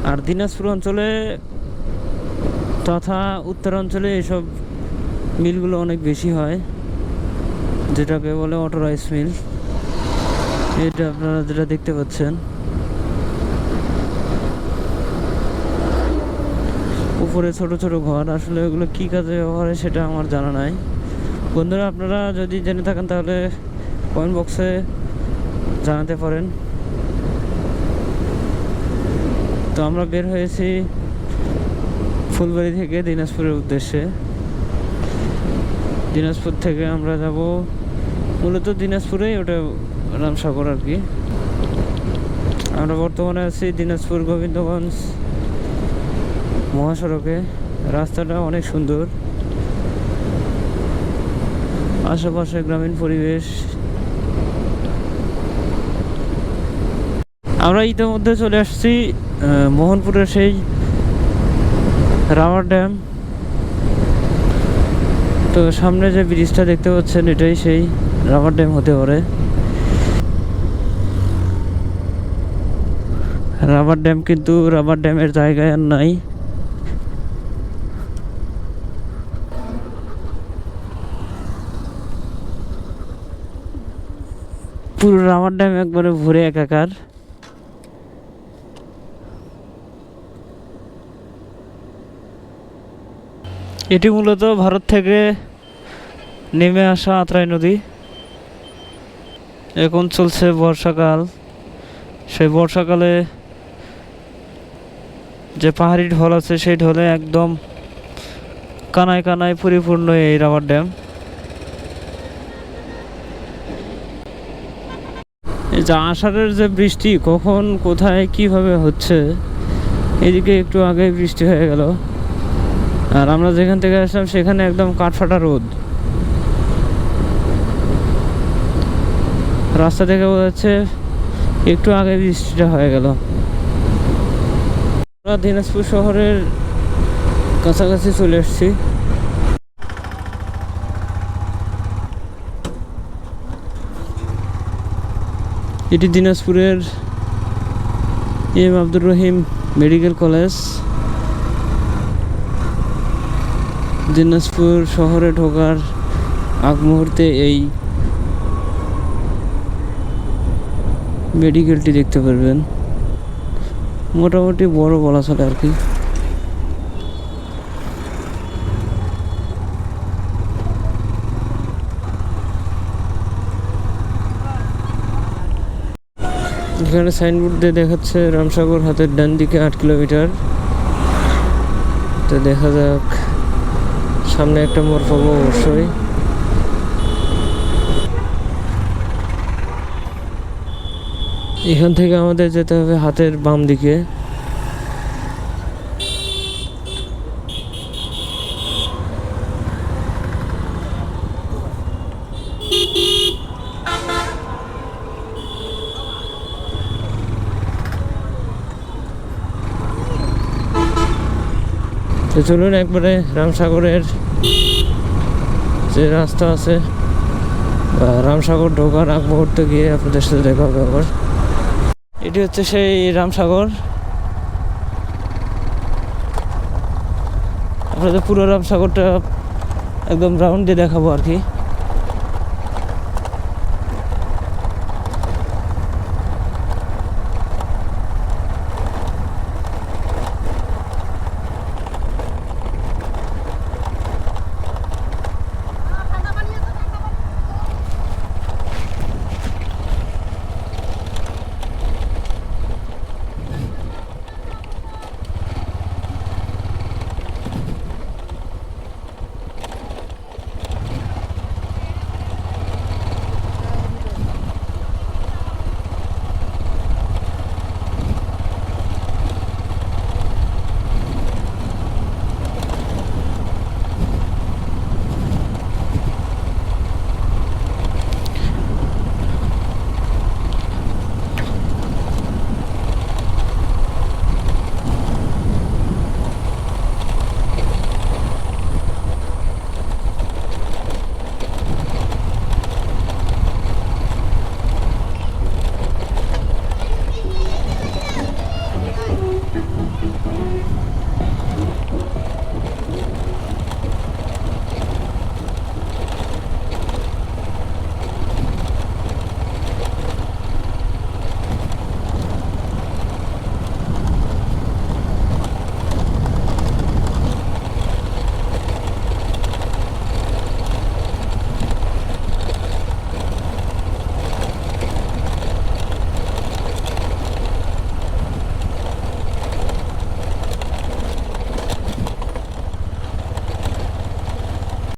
আর দিনাজপুর অঞ্চলে তথা উত্তরাঞ্চলে এসব মিলগুলো অনেক বেশি হয়, যেটাকে বলে অটো রাইস মিল। এটা আপনারা যেটা দেখতে পাচ্ছেন, উপরে ছোট ছোট ঘর, আসলে ওগুলো কী কাজে ব্যবহার হয় সেটা আমার জানা নাই। বন্ধুরা, আপনারা যদি জেনে থাকেন তাহলে কমেন্ট বক্সে জানাতে পারেন। তো আমরা বের হয়েছি ফুলবাড়ি থেকে দিনাজপুরের উদ্দেশ্যে। দিনাজপুর থেকে আমরা যাব মূলত দিনাজপুরেই, ওটা রামসাগর আর কি। আমরা বর্তমানে আছি দিনাজপুর গোবিন্দগঞ্জ মহাসড়কে। রাস্তাটা অনেক সুন্দর, আশেপাশে গ্রামীণ পরিবেশ। আমরা ইতিমধ্যে চলে আসছি মোহনপুরের সেই রাবার ড্যাম। তো সামনে যে ব্রিজটা দেখতে পাচ্ছেন এটাই সেই রাবার ড্যাম হতে পারে। রাবার ড্যাম, কিন্তু রাবার ড্যামের জায়গায় আর নাই। পুরো রাবার ড্যাম একবারে ভরে একাকার। এটি মূলত ভারত থেকে নেমে আসা আত্রাই নদী। এখন চলছে বর্ষাকাল। সেই বর্ষাকালে যে পাহাড়ি ঢল আছে সেই ঢলে একদম কানায় কানায় পরিপূর্ণ এই রাবার ড্যাম। এই যে আষাঢ়ের যে বৃষ্টি কখন কোথায় কিভাবে হচ্ছে, এদিকে একটু আগে বৃষ্টি হয়ে গেল, আর আমরা যেখান থেকে আসলাম সেখানে একদম কাঠফাটা রোদ। রাস্তা থেকে বোঝা যাচ্ছে একটু আগে বৃষ্টিটা হয়ে গেল। আমরা দিনাজপুর শহরের কাছাকাছি চলে এসেছি। এটি দিনাজপুরের M Abdur Rahim medical college. Dinajpur শহরে ঢোকার আগ মুহূর্তে এই মেডিকেলটি দেখতে পারবেন। মোটামুটি বড় বলা চলে আর কি। এখানে সাইনবোর্ড দিয়ে দেখাচ্ছে রামসাগর হাতের ডান দিকে 8 কিলোমিটার। তো দেখা যাক, সামনে একটা মোড় পাবো অবশ্যই। এখান থেকে আমাদের যেতে হবে হাতের বাম দিকে। তো চলুন একবারে রামসাগরের যে রাস্তা আছে বা রামসাগর ঢোকার আগ মুহূর্তে গিয়ে আপনাদের সাথে দেখা হবে আবার। এটি হচ্ছে সেই রামসাগর। আপনাদের পুরো রামসাগরটা একদম রাউন্ড দিয়ে দেখাবো আর কি।